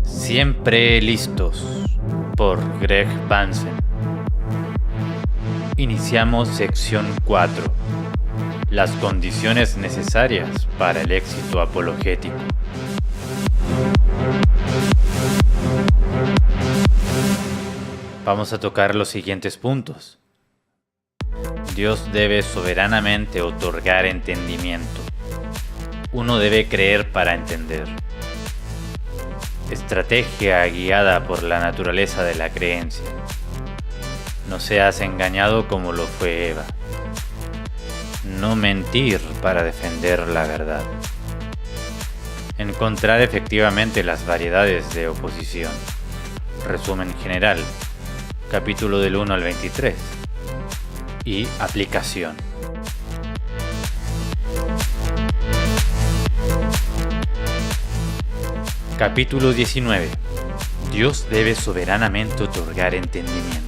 Siempre listos, por Greg Bahnsen. Iniciamos sección 4. Las condiciones necesarias para el éxito apologético. Vamos a tocar los siguientes puntos. Dios debe soberanamente otorgar entendimiento. Uno debe creer para entender. Estrategia guiada por la naturaleza de la creencia. No seas engañado como lo fue Eva. No mentir para defender la verdad. Encontrar efectivamente las variedades de oposición. Resumen general. Capítulo del 1 al 23. Y aplicación. Capítulo 19. Dios debe soberanamente otorgar entendimiento.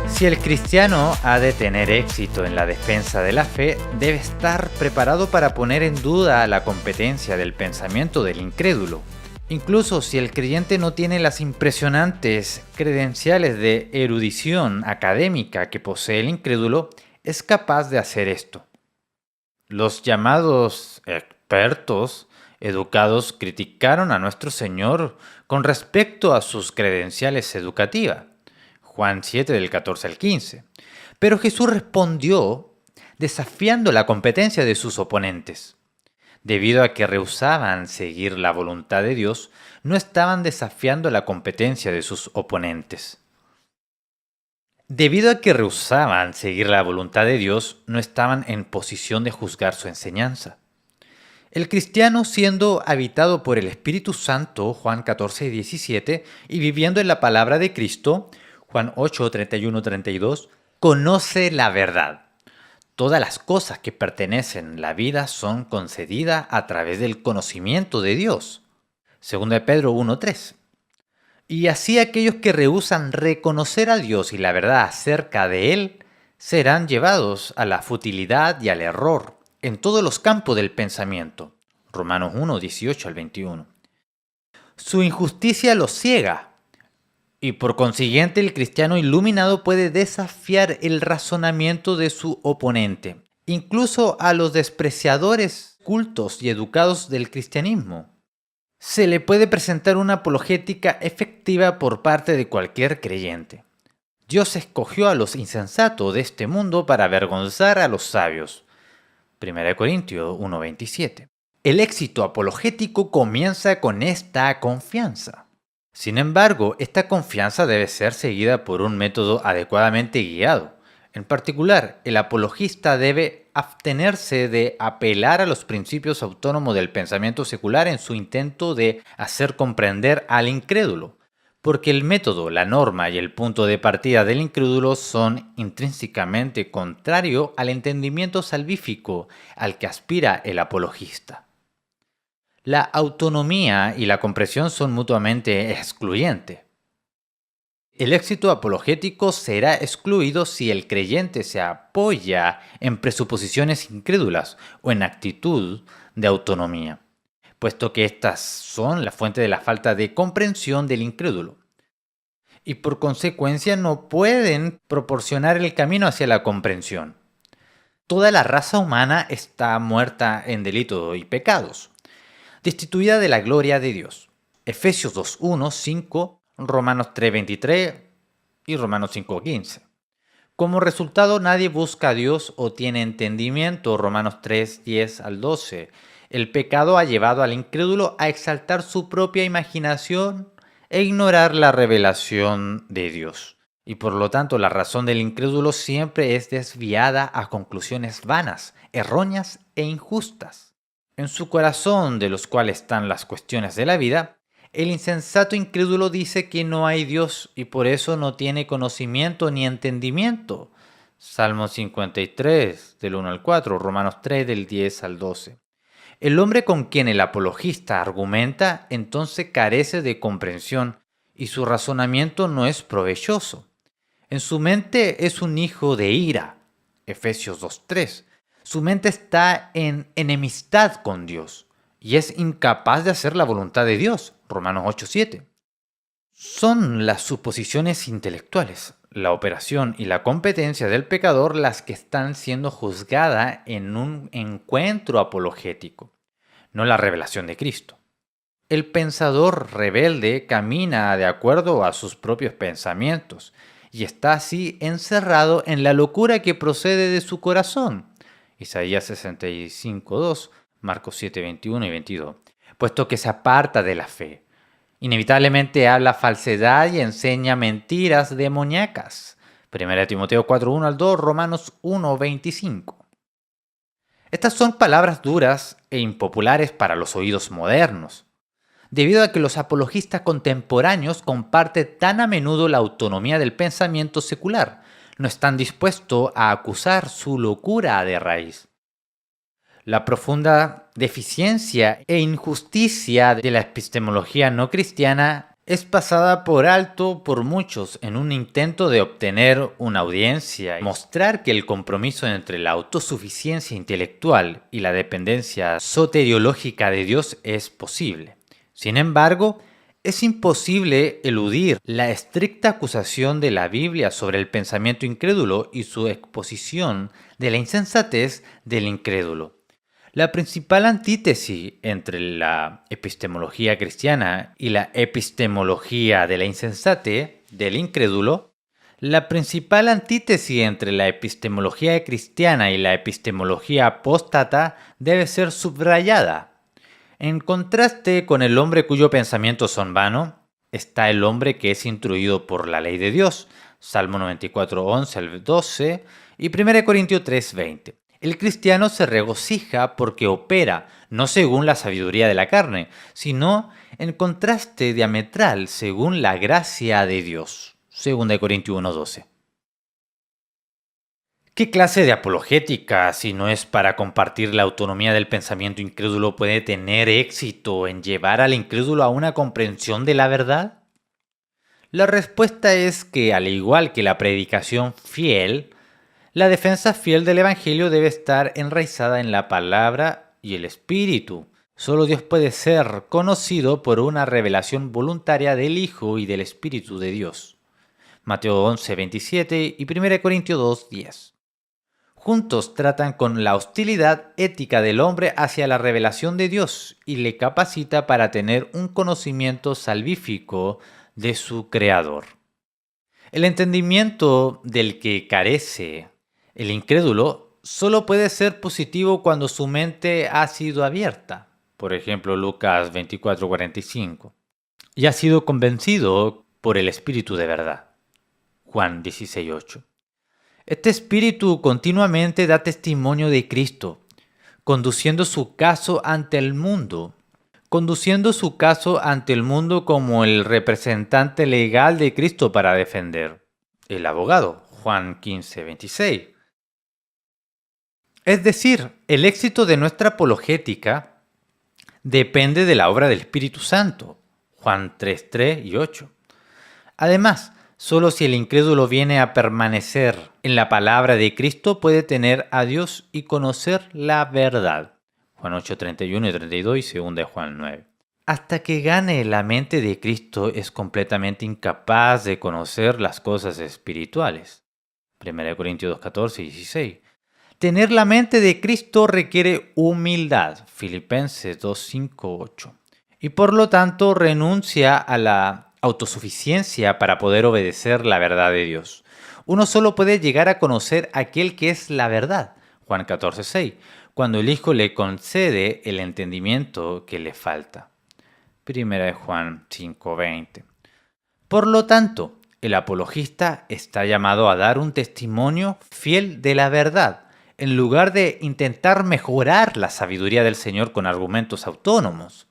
Si el cristiano ha de tener éxito en la defensa de la fe, debe estar preparado para poner en duda la competencia del pensamiento del incrédulo. Incluso si el creyente no tiene las impresionantes credenciales de erudición académica que posee el incrédulo, es capaz de hacer esto. Los llamados expertos educados criticaron a nuestro Señor con respecto a sus credenciales educativas. Juan 7 del 14 al 15. Pero Jesús respondió desafiando la competencia de sus oponentes. Debido a que rehusaban seguir la voluntad de Dios, no estaban desafiando la competencia de sus oponentes. Debido a que rehusaban seguir la voluntad de Dios, no estaban en posición de juzgar su enseñanza. El cristiano, siendo habitado por el Espíritu Santo, Juan 14, 17, y viviendo en la palabra de Cristo, Juan 8, 31, 32, conoce la verdad. Todas las cosas que pertenecen a la vida son concedidas a través del conocimiento de Dios. 2 Pedro 1, 3. Y así aquellos que rehúsan reconocer a Dios y la verdad acerca de Él serán llevados a la futilidad y al error en todos los campos del pensamiento. Romanos 1, 18 al 21. Su injusticia los ciega y por consiguiente el cristiano iluminado puede desafiar el razonamiento de su oponente, incluso a los despreciadores cultos y educados del cristianismo. Se le puede presentar una apologética efectiva por parte de cualquier creyente. Dios escogió a los insensatos de este mundo para avergonzar a los sabios. 1 Corintios 1:27. El éxito apologético comienza con esta confianza. Sin embargo, esta confianza debe ser seguida por un método adecuadamente guiado. En particular, el apologista debe abstenerse de apelar a los principios autónomos del pensamiento secular en su intento de hacer comprender al incrédulo, porque el método, la norma y el punto de partida del incrédulo son intrínsecamente contrarios al entendimiento salvífico al que aspira el apologista. La autonomía y la comprensión son mutuamente excluyentes. El éxito apologético será excluido si el creyente se apoya en presuposiciones incrédulas o en actitud de autonomía, puesto que estas son la fuente de la falta de comprensión del incrédulo, y por consecuencia no pueden proporcionar el camino hacia la comprensión. Toda la raza humana está muerta en delitos y pecados, destituida de la gloria de Dios. Efesios 2:1, 5, Romanos 3:23 y Romanos 5:15. Como resultado, nadie busca a Dios o tiene entendimiento. Romanos 3:10 al 12. El pecado ha llevado al incrédulo a exaltar su propia imaginación e ignorar la revelación de Dios. Y por lo tanto, la razón del incrédulo siempre es desviada a conclusiones vanas, erróneas e injustas. En su corazón, de los cuales están las cuestiones de la vida, el insensato incrédulo dice que no hay Dios y por eso no tiene conocimiento ni entendimiento. Salmo 53, del 1 al 4, Romanos 3, del 10 al 12. El hombre con quien el apologista argumenta entonces carece de comprensión y su razonamiento no es provechoso. En su mente es un hijo de ira, Efesios 2:3. Su mente está en enemistad con Dios y es incapaz de hacer la voluntad de Dios, Romanos 8:7. Son las suposiciones intelectuales, la operación y la competencia del pecador las que están siendo juzgadas en un encuentro apologético, no la revelación de Cristo. El pensador rebelde camina de acuerdo a sus propios pensamientos y está así encerrado en la locura que procede de su corazón. Isaías 65:2, Marcos 7:21 y 22. Puesto que se aparta de la fe. Inevitablemente habla falsedad y enseña mentiras demoníacas. 1 Timoteo 4:1 al 2, Romanos 1:25. Estas son palabras duras e impopulares para los oídos modernos, debido a que los apologistas contemporáneos comparten tan a menudo la autonomía del pensamiento secular, no están dispuestos a acusar su locura de raíz. La profunda deficiencia e injusticia de la epistemología no cristiana es pasada por alto por muchos en un intento de obtener una audiencia y mostrar que el compromiso entre la autosuficiencia intelectual y la dependencia soteriológica de Dios es posible. Sin embargo, es imposible eludir la estricta acusación de la Biblia sobre el pensamiento incrédulo y su exposición de la insensatez del incrédulo. La principal antítesis entre la epistemología cristiana y la epistemología de la insensatez del incrédulo, la principal antítesis entre la epistemología cristiana y la epistemología apóstata debe ser subrayada. En contraste con el hombre cuyo pensamientos son vanos, está el hombre que es instruido por la ley de Dios, Salmo 94:11 al 12 y 1 Corintios 3:20. El cristiano se regocija porque opera no según la sabiduría de la carne, sino en contraste diametral según la gracia de Dios. 2 Corintios 1:12. ¿Qué clase de apologética, si no es para compartir la autonomía del pensamiento incrédulo, puede tener éxito en llevar al incrédulo a una comprensión de la verdad? La respuesta es que, al igual que la predicación fiel, la defensa fiel del Evangelio debe estar enraizada en la palabra y el Espíritu. Solo Dios puede ser conocido por una revelación voluntaria del Hijo y del Espíritu de Dios. Mateo 11:27 y 1 Corintios 2:10. Juntos tratan con la hostilidad ética del hombre hacia la revelación de Dios y le capacita para tener un conocimiento salvífico de su Creador. El entendimiento del que carece el incrédulo solo puede ser positivo cuando su mente ha sido abierta. Por ejemplo, Lucas 24:45. Y ha sido convencido por el Espíritu de verdad. Juan 16:8. Este Espíritu continuamente da testimonio de Cristo, conduciendo su caso ante el mundo como el representante legal de Cristo para defender. El abogado, Juan 15:26. Es decir, el éxito de nuestra apologética depende de la obra del Espíritu Santo, Juan 3:3 y 8. Además, solo si el incrédulo viene a permanecer en la palabra de Cristo puede tener a Dios y conocer la verdad. Juan 8:31 y 32 y 2 de Juan 9. Hasta que gane la mente de Cristo es completamente incapaz de conocer las cosas espirituales. 1 Corintios 2:14 y 16. Tener la mente de Cristo requiere humildad. Filipenses 2:5-8. Y por lo tanto renuncia a la autosuficiencia para poder obedecer la verdad de Dios. Uno solo puede llegar a conocer aquel que es la verdad, Juan 14:6, cuando el Hijo le concede el entendimiento que le falta. 1 Juan 5:20. Por lo tanto, el apologista está llamado a dar un testimonio fiel de la verdad, en lugar de intentar mejorar la sabiduría del Señor con argumentos autónomos.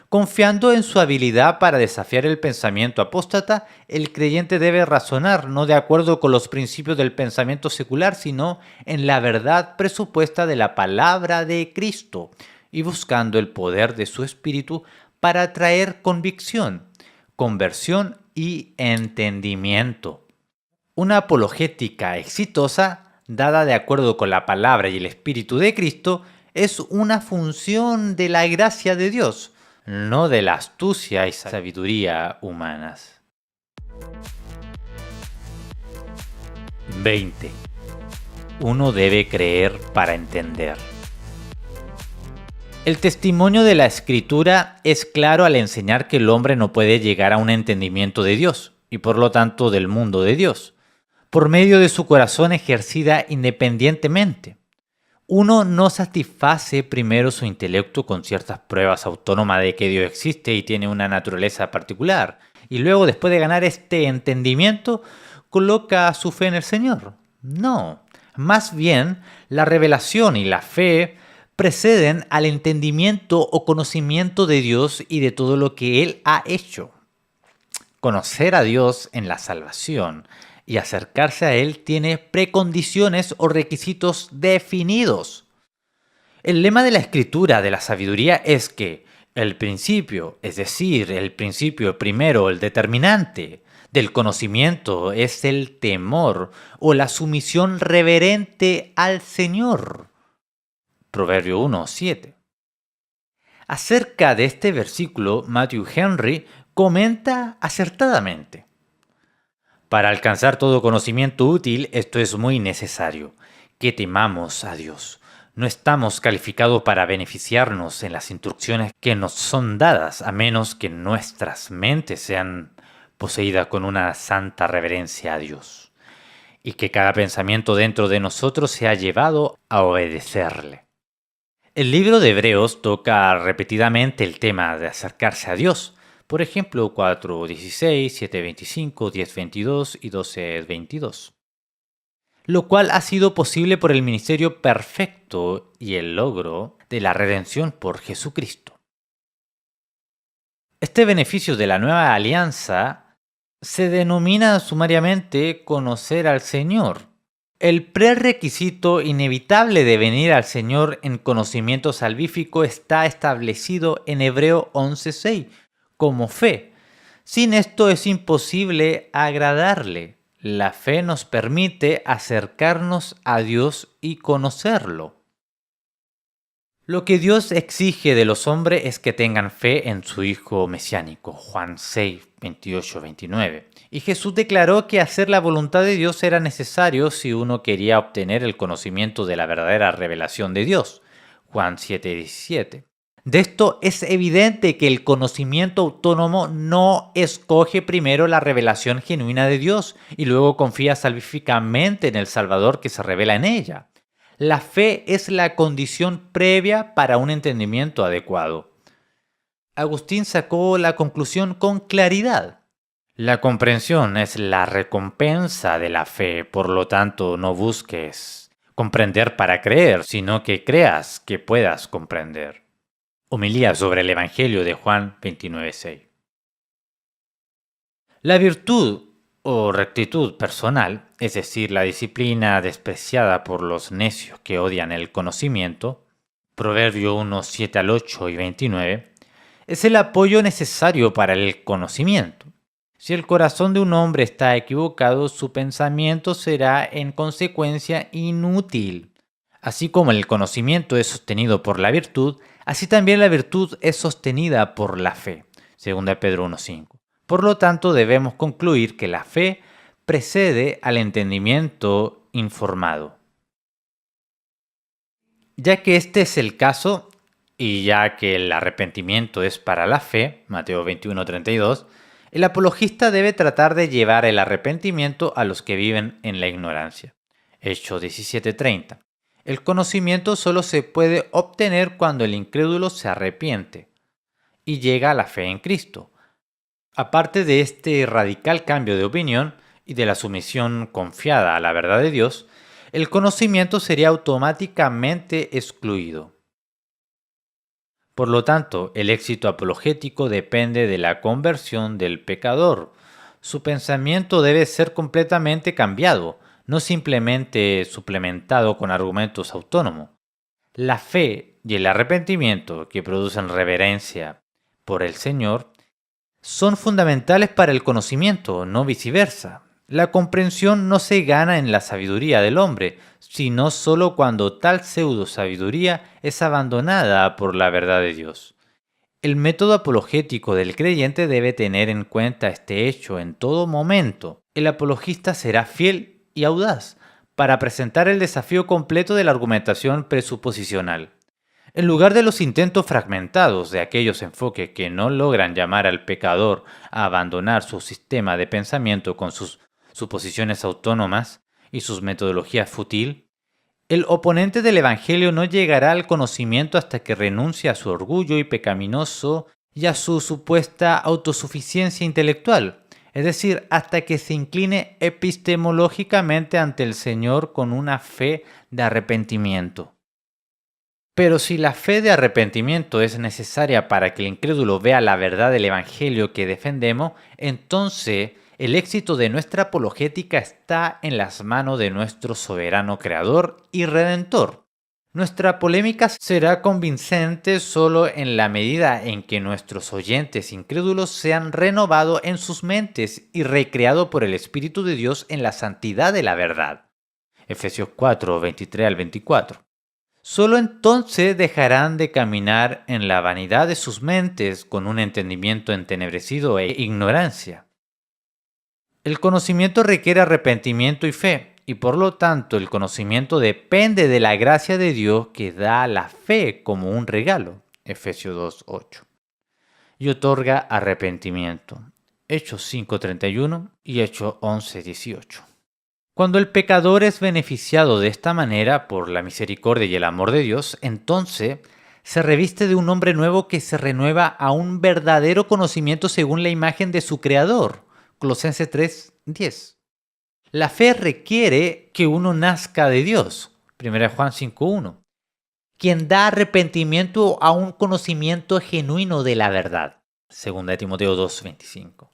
Confiando en su habilidad para desafiar el pensamiento apóstata, el creyente debe razonar no de acuerdo con los principios del pensamiento secular, sino en la verdad presupuesta de la palabra de Cristo y buscando el poder de su espíritu para traer convicción, conversión y entendimiento. Una apologética exitosa, dada de acuerdo con la palabra y el espíritu de Cristo, es una función de la gracia de Dios, no de la astucia y sabiduría humanas. 20. Uno debe creer para entender. El testimonio de la Escritura es claro al enseñar que el hombre no puede llegar a un entendimiento de Dios, y por lo tanto del mundo de Dios, por medio de su corazón ejercida independientemente. Uno no satisface primero su intelecto con ciertas pruebas autónomas de que Dios existe y tiene una naturaleza particular, y luego, después de ganar este entendimiento, coloca su fe en el Señor. No, más bien la revelación y la fe preceden al entendimiento o conocimiento de Dios y de todo lo que Él ha hecho. Conocer a Dios en la salvación y acercarse a Él tiene precondiciones o requisitos definidos. El lema de la Escritura de la sabiduría es que el principio, es decir, el principio primero, el determinante del conocimiento, es el temor o la sumisión reverente al Señor. Proverbio 1:7. Acerca de este versículo, Matthew Henry comenta acertadamente: para alcanzar todo conocimiento útil, esto es muy necesario, que temamos a Dios. No estamos calificados para beneficiarnos en las instrucciones que nos son dadas, a menos que nuestras mentes sean poseídas con una santa reverencia a Dios, y que cada pensamiento dentro de nosotros sea llevado a obedecerle. El libro de Hebreos toca repetidamente el tema de acercarse a Dios. Por ejemplo, 4:16, 7:25, 10:22 y 12:22. Lo cual ha sido posible por el ministerio perfecto y el logro de la redención por Jesucristo. Este beneficio de la nueva alianza se denomina sumariamente conocer al Señor. El prerequisito inevitable de venir al Señor en conocimiento salvífico está establecido en Hebreo 11:6 como fe. Sin esto es imposible agradarle. La fe nos permite acercarnos a Dios y conocerlo. Lo que Dios exige de los hombres es que tengan fe en su Hijo mesiánico, Juan 6, 28, 29. Y Jesús declaró que hacer la voluntad de Dios era necesario si uno quería obtener el conocimiento de la verdadera revelación de Dios, Juan 7, 17. De esto es evidente que el conocimiento autónomo no escoge primero la revelación genuina de Dios y luego confía salvíficamente en el Salvador que se revela en ella. La fe es la condición previa para un entendimiento adecuado. Agustín sacó la conclusión con claridad. La comprensión es la recompensa de la fe, por lo tanto no busques comprender para creer, sino que creas que puedas comprender. Homilía sobre el Evangelio de Juan 29:6. La virtud o rectitud personal, es decir, la disciplina despreciada por los necios que odian el conocimiento, Proverbio 1, 7 al 8 y 29, es el apoyo necesario para el conocimiento. Si el corazón de un hombre está equivocado, su pensamiento será en consecuencia inútil. Así como el conocimiento es sostenido por la virtud, así también la virtud es sostenida por la fe, 2 Pedro 1:5. Por lo tanto, debemos concluir que la fe precede al entendimiento informado. Ya que este es el caso, y ya que el arrepentimiento es para la fe, Mateo 21:32, el apologista debe tratar de llevar el arrepentimiento a los que viven en la ignorancia. Hechos 17:30. El conocimiento solo se puede obtener cuando el incrédulo se arrepiente y llega a la fe en Cristo. Aparte de este radical cambio de opinión y de la sumisión confiada a la verdad de Dios, el conocimiento sería automáticamente excluido. Por lo tanto, el éxito apologético depende de la conversión del pecador. Su pensamiento debe ser completamente cambiado, no simplemente suplementado con argumentos autónomos. La fe y el arrepentimiento, que producen reverencia por el Señor, son fundamentales para el conocimiento, no viceversa. La comprensión no se gana en la sabiduría del hombre, sino solo cuando tal pseudo sabiduría es abandonada por la verdad de Dios. El método apologético del creyente debe tener en cuenta este hecho en todo momento. El apologista será fiel y audaz para presentar el desafío completo de la argumentación presuposicional. En lugar de los intentos fragmentados de aquellos enfoques que no logran llamar al pecador a abandonar su sistema de pensamiento con sus suposiciones autónomas y sus metodologías fútil, el oponente del Evangelio no llegará al conocimiento hasta que renuncie a su orgullo y pecaminoso y a su supuesta autosuficiencia intelectual, es decir, hasta que se incline epistemológicamente ante el Señor con una fe de arrepentimiento. Pero si la fe de arrepentimiento es necesaria para que el incrédulo vea la verdad del Evangelio que defendemos, entonces el éxito de nuestra apologética está en las manos de nuestro soberano Creador y Redentor. Nuestra polémica será convincente solo en la medida en que nuestros oyentes incrédulos sean renovados en sus mentes y recreados por el Espíritu de Dios en la santidad de la verdad. Efesios 4, 23 al 24. Solo entonces dejarán de caminar en la vanidad de sus mentes con un entendimiento entenebrecido e ignorancia. El conocimiento requiere arrepentimiento y fe, y por lo tanto el conocimiento depende de la gracia de Dios que da la fe como un regalo, Efesios 2:8, y otorga arrepentimiento, Hechos 5:31 y Hechos 11:18. Cuando el pecador es beneficiado de esta manera por la misericordia y el amor de Dios, entonces se reviste de un hombre nuevo que se renueva a un verdadero conocimiento según la imagen de su Creador. Colosenses 3:10. La fe requiere que uno nazca de Dios. 1 Juan 5:1. Quien da arrepentimiento a un conocimiento genuino de la verdad. 2 Timoteo 2:25.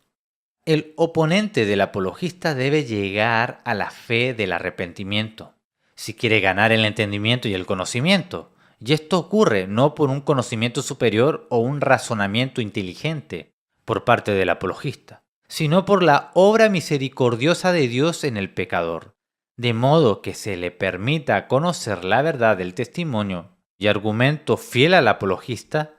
El oponente del apologista debe llegar a la fe del arrepentimiento, si quiere ganar el entendimiento y el conocimiento. Y esto ocurre no por un conocimiento superior o un razonamiento inteligente por parte del apologista, sino por la obra misericordiosa de Dios en el pecador, de modo que se le permita conocer la verdad del testimonio y argumento fiel al apologista,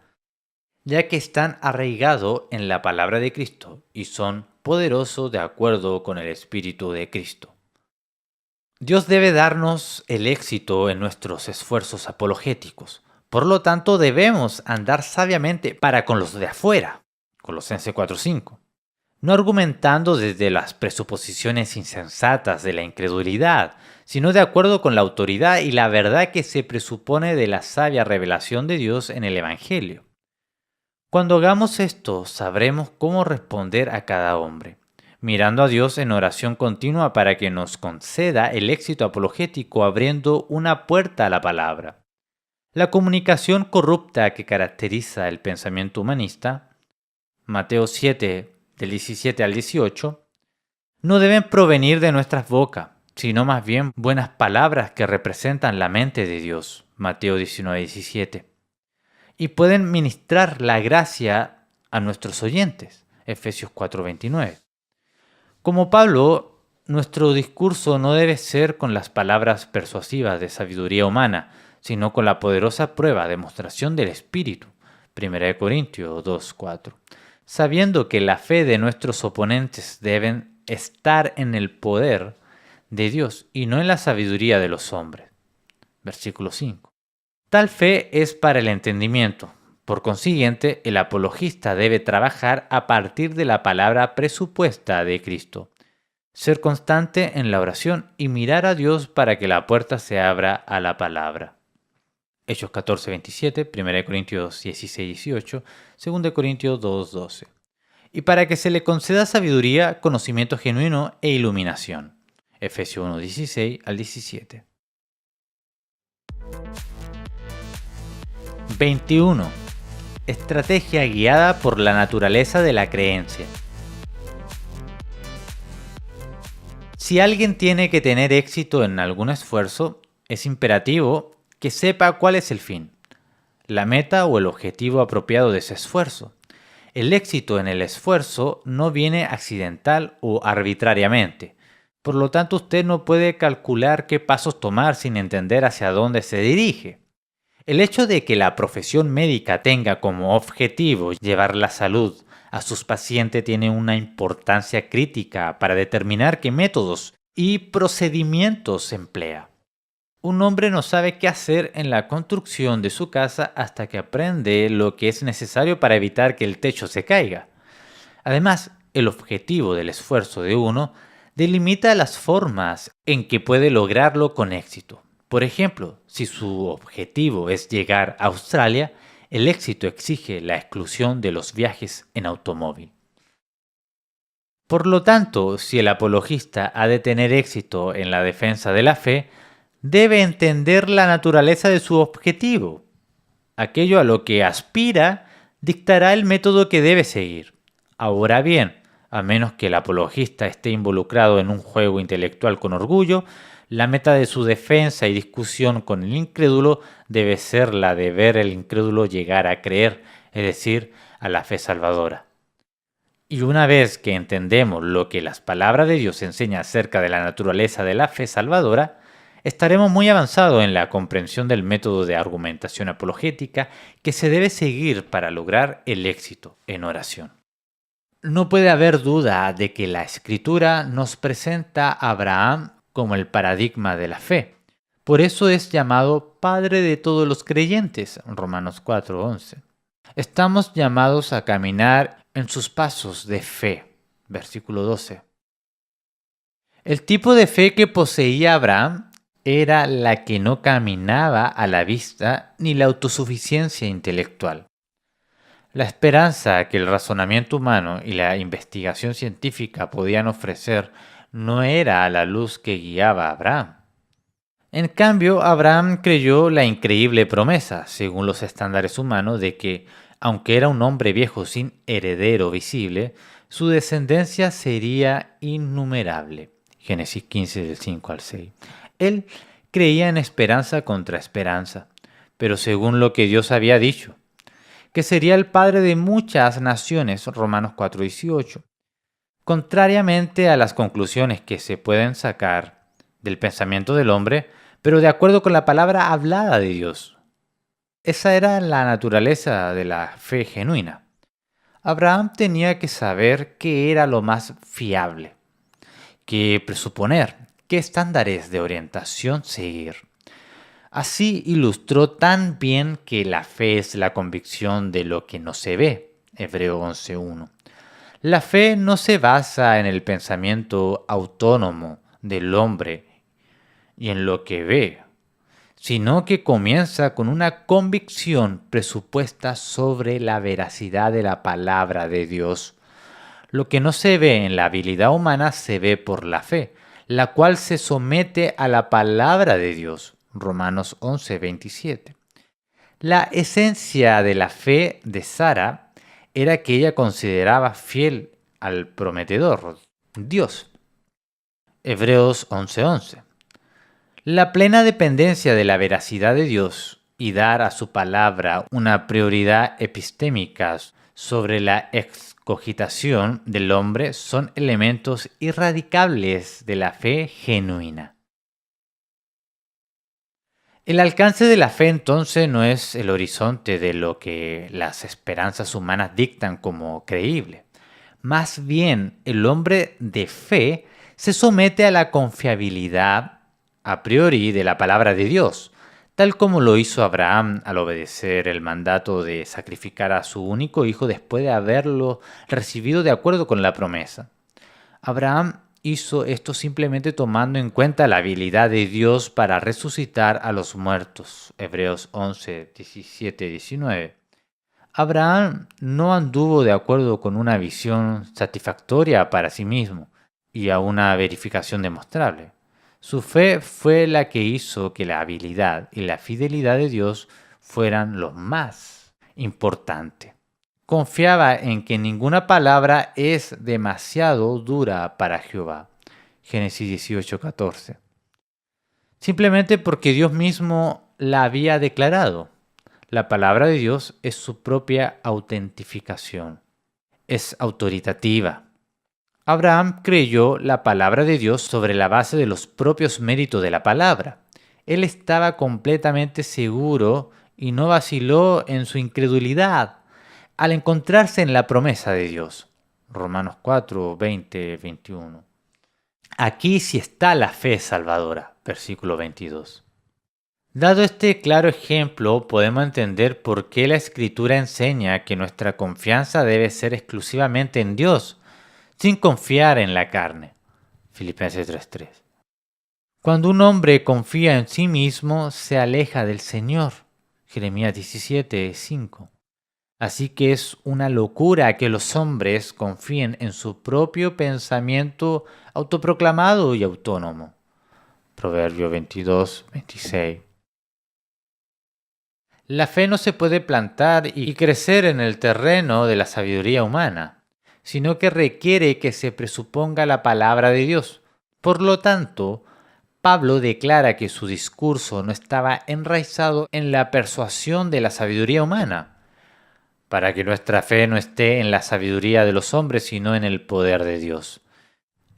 ya que están arraigados en la palabra de Cristo y son poderosos de acuerdo con el Espíritu de Cristo. Dios debe darnos el éxito en nuestros esfuerzos apologéticos. Por lo tanto, debemos andar sabiamente para con los de afuera. Colosenses 4:5. No argumentando desde las presuposiciones insensatas de la incredulidad, sino de acuerdo con la autoridad y la verdad que se presupone de la sabia revelación de Dios en el Evangelio. Cuando hagamos esto, sabremos cómo responder a cada hombre, mirando a Dios en oración continua para que nos conceda el éxito apologético abriendo una puerta a la palabra. La comunicación corrupta que caracteriza el pensamiento humanista, Mateo 7, del 17 al 18, no deben provenir de nuestras bocas, sino más bien buenas palabras que representan la mente de Dios, Mateo 19, 17. Y pueden ministrar la gracia a nuestros oyentes, Efesios 4:29. Como Pablo, nuestro discurso no debe ser con las palabras persuasivas de sabiduría humana, sino con la poderosa prueba, demostración del Espíritu, 1 Corintios 2:4, sabiendo que la fe de nuestros oponentes deben estar en el poder de Dios y no en la sabiduría de los hombres. Versículo 5. Tal fe es para el entendimiento. Por consiguiente, el apologista debe trabajar a partir de la palabra presupuesta de Cristo, ser constante en la oración y mirar a Dios para que la puerta se abra a la palabra. Hechos 14:27, 1 Corintios 16:18, 2 Corintios 2:12. Y para que se le conceda sabiduría, conocimiento genuino e iluminación. Efesios 1:16 al 17. 21. Estrategia guiada por la naturaleza de la creencia. Si alguien tiene que tener éxito en algún esfuerzo, es imperativo que sepa cuál es el fin. la meta o el objetivo apropiado de ese esfuerzo. El éxito en el esfuerzo no viene accidental o arbitrariamente. Por lo tanto, usted no puede calcular qué pasos tomar sin entender hacia dónde se dirige. El hecho de que la profesión médica tenga como objetivo llevar la salud a sus pacientes tiene una importancia crítica para determinar qué métodos y procedimientos se emplea. Un hombre no sabe qué hacer en la construcción de su casa hasta que aprende lo que es necesario para evitar que el techo se caiga. Además, el objetivo del esfuerzo de uno delimita las formas en que puede lograrlo con éxito. Por ejemplo, si su objetivo es llegar a Australia, el éxito exige la exclusión de los viajes en automóvil. Por lo tanto, si el apologista ha de tener éxito en la defensa de la fe, debe entender la naturaleza de su objetivo. Aquello a lo que aspira dictará el método que debe seguir. Ahora bien, a menos que el apologista esté involucrado en un juego intelectual con orgullo, la meta de su defensa y discusión con el incrédulo debe ser la de ver al incrédulo llegar a creer, es decir, a la fe salvadora. Y una vez que entendemos lo que las palabras de Dios enseñan acerca de la naturaleza de la fe salvadora, estaremos muy avanzados en la comprensión del método de argumentación apologética que se debe seguir para lograr el éxito en oración. No puede haber duda de que la Escritura nos presenta a Abraham como el paradigma de la fe. Por eso es llamado Padre de todos los creyentes, Romanos 4:11. Estamos llamados a caminar en sus pasos de fe, versículo 12. El tipo de fe que poseía Abraham era la que no caminaba a la vista ni la autosuficiencia intelectual. La esperanza que el razonamiento humano y la investigación científica podían ofrecer no era la luz que guiaba a Abraham. En cambio, Abraham creyó la increíble promesa, según los estándares humanos, de que, aunque era un hombre viejo sin heredero visible, su descendencia sería innumerable. Génesis 15, del 5 al 6. Él creía en esperanza contra esperanza, pero según lo que Dios había dicho, que sería el padre de muchas naciones, Romanos 4:18. Contrariamente a las conclusiones que se pueden sacar del pensamiento del hombre, pero de acuerdo con la palabra hablada de Dios. Esa era la naturaleza de la fe genuina. Abraham tenía que saber qué era lo más fiable, qué presuponer, qué estándares de orientación seguir. Así ilustró tan bien que la fe es la convicción de lo que no se ve, Hebreo 11:1. La fe no se basa en el pensamiento autónomo del hombre y en lo que ve, sino que comienza con una convicción presupuesta sobre la veracidad de la palabra de Dios. Lo que no se ve en la habilidad humana se ve por la fe, la cual se somete a la palabra de Dios. Romanos 11:27. La esencia de la fe de Sara era que ella consideraba fiel al prometedor, Dios. Hebreos 11:11. La plena dependencia de la veracidad de Dios y dar a su palabra una prioridad epistémica sobre la excogitación del hombre son elementos irradicables de la fe genuina. El alcance de la fe entonces no es el horizonte de lo que las esperanzas humanas dictan como creíble. Más bien, el hombre de fe se somete a la confiabilidad a priori de la palabra de Dios, tal como lo hizo Abraham al obedecer el mandato de sacrificar a su único hijo después de haberlo recibido de acuerdo con la promesa. Abraham hizo esto simplemente tomando en cuenta la habilidad de Dios para resucitar a los muertos. Hebreos 11, 17, 19. Abraham no anduvo de acuerdo con una visión satisfactoria para sí mismo y a una verificación demostrable. Su fe fue la que hizo que la habilidad y la fidelidad de Dios fueran lo más importante. Confiaba en que ninguna palabra es demasiado dura para Jehová. Génesis 18:14. Simplemente porque Dios mismo la había declarado. La palabra de Dios es su propia autentificación. Es autoritativa. Abraham creyó la palabra de Dios sobre la base de los propios méritos de la palabra. Él estaba completamente seguro y no vaciló en su incredulidad al encontrarse en la promesa de Dios. Romanos 4, 20, 21. Aquí sí está la fe salvadora. Versículo 22. Dado este claro ejemplo, podemos entender por qué la Escritura enseña que nuestra confianza debe ser exclusivamente en Dios, sin confiar en la carne. Filipenses 3:3. Cuando un hombre confía en sí mismo, se aleja del Señor. Jeremías 17:5. Así que es una locura que los hombres confíen en su propio pensamiento autoproclamado y autónomo. Proverbio 22:26. La fe no se puede plantar y crecer en el terreno de la sabiduría humana, sino que requiere que se presuponga la palabra de Dios. Por lo tanto, Pablo declara que su discurso no estaba enraizado en la persuasión de la sabiduría humana, para que nuestra fe no esté en la sabiduría de los hombres, sino en el poder de Dios.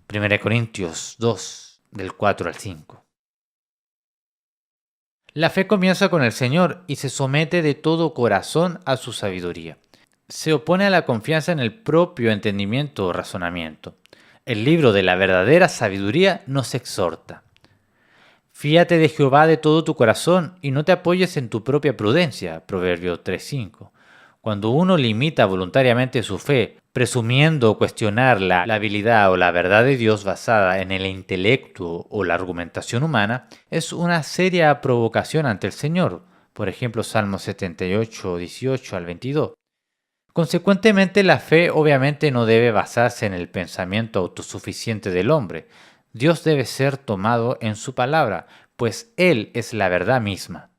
1 Corintios 2, del 4 al 5. La fe comienza con el Señor y se somete de todo corazón a su sabiduría. Se opone a la confianza en el propio entendimiento o razonamiento. El libro de la verdadera sabiduría nos exhorta. Fíate de Jehová de todo tu corazón y no te apoyes en tu propia prudencia. Proverbio 3:5. Cuando uno limita voluntariamente su fe, presumiendo cuestionar la habilidad o la verdad de Dios basada en el intelecto o la argumentación humana, es una seria provocación ante el Señor. Por ejemplo, Salmo 78, 18 al 22. Consecuentemente, la fe obviamente no debe basarse en el pensamiento autosuficiente del hombre. Dios debe ser tomado en su palabra, pues Él es la verdad misma.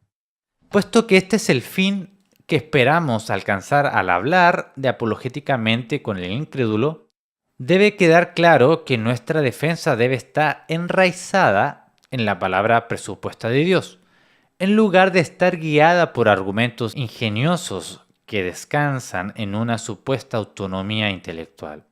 Puesto que este es el fin que esperamos alcanzar al hablar de apologéticamente con el incrédulo, debe quedar claro que nuestra defensa debe estar enraizada en la palabra presupuesta de Dios, en lugar de estar guiada por argumentos ingeniosos que descansan en una supuesta autonomía intelectual.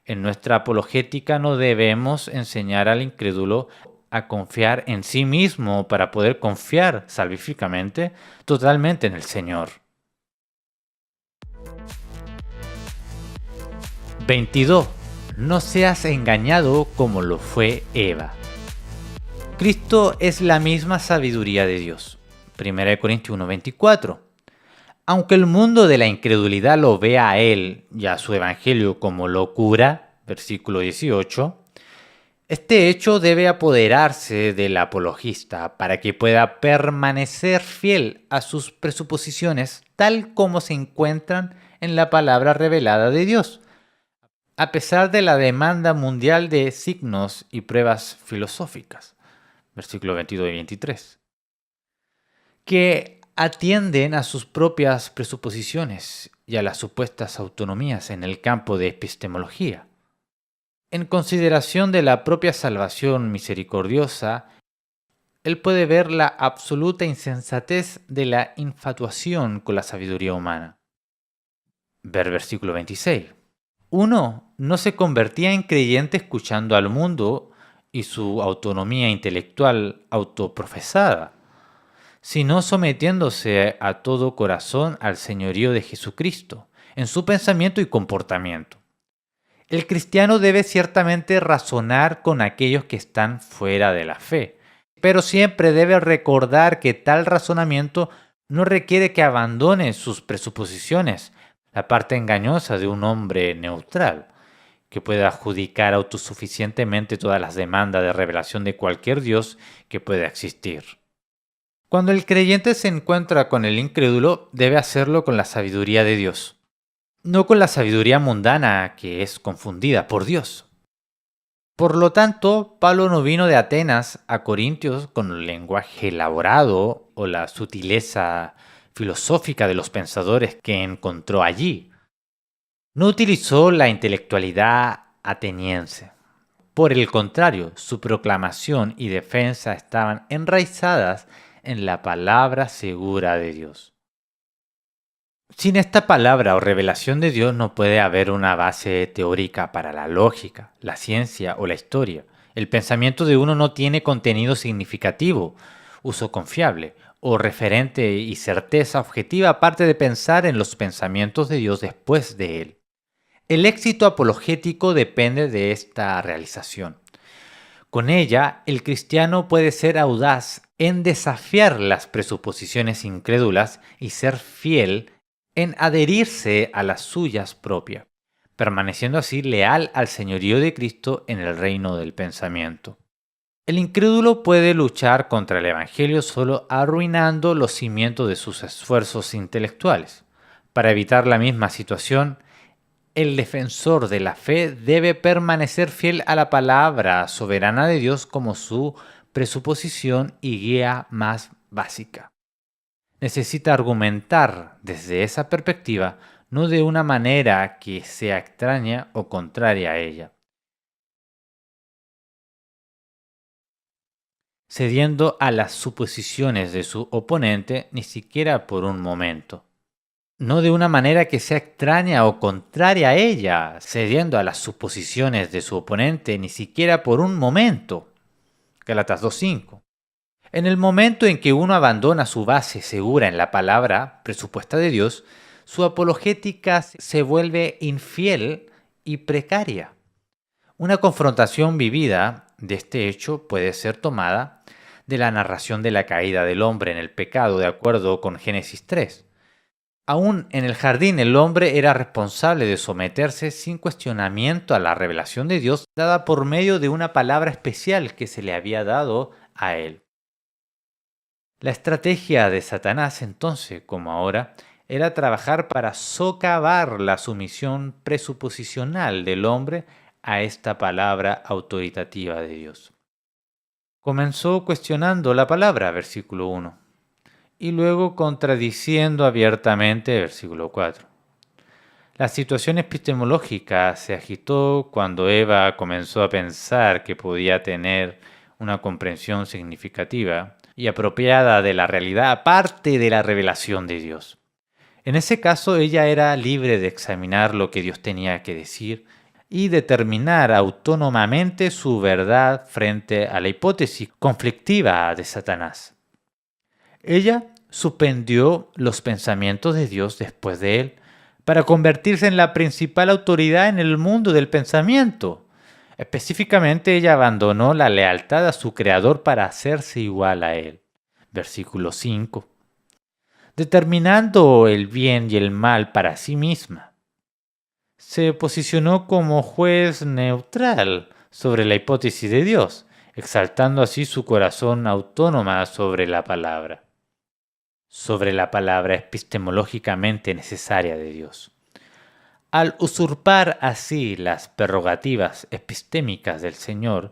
En nuestra apologética no debemos enseñar al incrédulo a confiar en sí mismo para poder confiar salvíficamente totalmente en el Señor. 22. No seas engañado como lo fue Eva. Cristo es la misma sabiduría de Dios. 1 Corintios 1:24. Aunque el mundo de la incredulidad lo vea a Él y a su evangelio como locura, versículo 18, este hecho debe apoderarse del apologista para que pueda permanecer fiel a sus presuposiciones tal como se encuentran en la palabra revelada de Dios, a pesar de la demanda mundial de signos y pruebas filosóficas, versículo 22 y 23, que atienden a sus propias presuposiciones y a las supuestas autonomías en el campo de epistemología. En consideración de la propia salvación misericordiosa, él puede ver la absoluta insensatez de la infatuación con la sabiduría humana. Ver versículo 26. Uno no se convertía en creyente escuchando al mundo y su autonomía intelectual autoprofesada, sino sometiéndose a todo corazón al señorío de Jesucristo, en su pensamiento y comportamiento. El cristiano debe ciertamente razonar con aquellos que están fuera de la fe, pero siempre debe recordar que tal razonamiento no requiere que abandone sus presuposiciones, la parte engañosa de un hombre neutral, que pueda adjudicar autosuficientemente todas las demandas de revelación de cualquier Dios que pueda existir. Cuando el creyente se encuentra con el incrédulo, debe hacerlo con la sabiduría de Dios, no con la sabiduría mundana que es confundida por Dios. Por lo tanto, Pablo no vino de Atenas a Corintios con el lenguaje elaborado o la sutileza filosófica de los pensadores que encontró allí. No utilizó la intelectualidad ateniense. Por el contrario, su proclamación y defensa estaban enraizadas en la palabra segura de Dios. Sin esta palabra o revelación de Dios no puede haber una base teórica para la lógica, la ciencia o la historia. El pensamiento de uno no tiene contenido significativo, uso confiable o referente y certeza objetiva aparte de pensar en los pensamientos de Dios después de él. El éxito apologético depende de esta realización. Con ella, el cristiano puede ser audaz en desafiar las presuposiciones incrédulas y ser fiel en adherirse a las suyas propias, permaneciendo así leal al señorío de Cristo en el reino del pensamiento. El incrédulo puede luchar contra el Evangelio solo arruinando los cimientos de sus esfuerzos intelectuales. Para evitar la misma situación, el defensor de la fe debe permanecer fiel a la palabra soberana de Dios como su presuposición y guía más básica. Necesita argumentar desde esa perspectiva, no de una manera que sea extraña o contraria a ella, cediendo a las suposiciones de su oponente ni siquiera por un momento. No de una manera que sea extraña o contraria a ella, cediendo a las suposiciones de su oponente ni siquiera por un momento. Gálatas 2:5. En el momento en que uno abandona su base segura en la palabra presupuesta de Dios, su apologética se vuelve infiel y precaria. Una confrontación vivida de este hecho puede ser tomada de la narración de la caída del hombre en el pecado de acuerdo con Génesis 3. Aún en el jardín el hombre era responsable de someterse sin cuestionamiento a la revelación de Dios dada por medio de una palabra especial que se le había dado a él. La estrategia de Satanás entonces, como ahora, era trabajar para socavar la sumisión presuposicional del hombre a esta palabra autoritativa de Dios. Comenzó cuestionando la palabra, versículo 1, y luego contradiciendo abiertamente, versículo 4. La situación epistemológica se agitó cuando Eva comenzó a pensar que podía tener una comprensión significativa y apropiada de la realidad aparte de la revelación de Dios. En ese caso, ella era libre de examinar lo que Dios tenía que decir y determinar autónomamente su verdad frente a la hipótesis conflictiva de Satanás. Ella suspendió los pensamientos de Dios después de él para convertirse en la principal autoridad en el mundo del pensamiento. Específicamente, ella abandonó la lealtad a su creador para hacerse igual a él. Versículo 5. Determinando el bien y el mal para sí misma. Se posicionó como juez neutral sobre la hipótesis de Dios, exaltando así su corazón autónoma sobre la palabra epistemológicamente necesaria de Dios. Al usurpar así las prerrogativas epistémicas del Señor,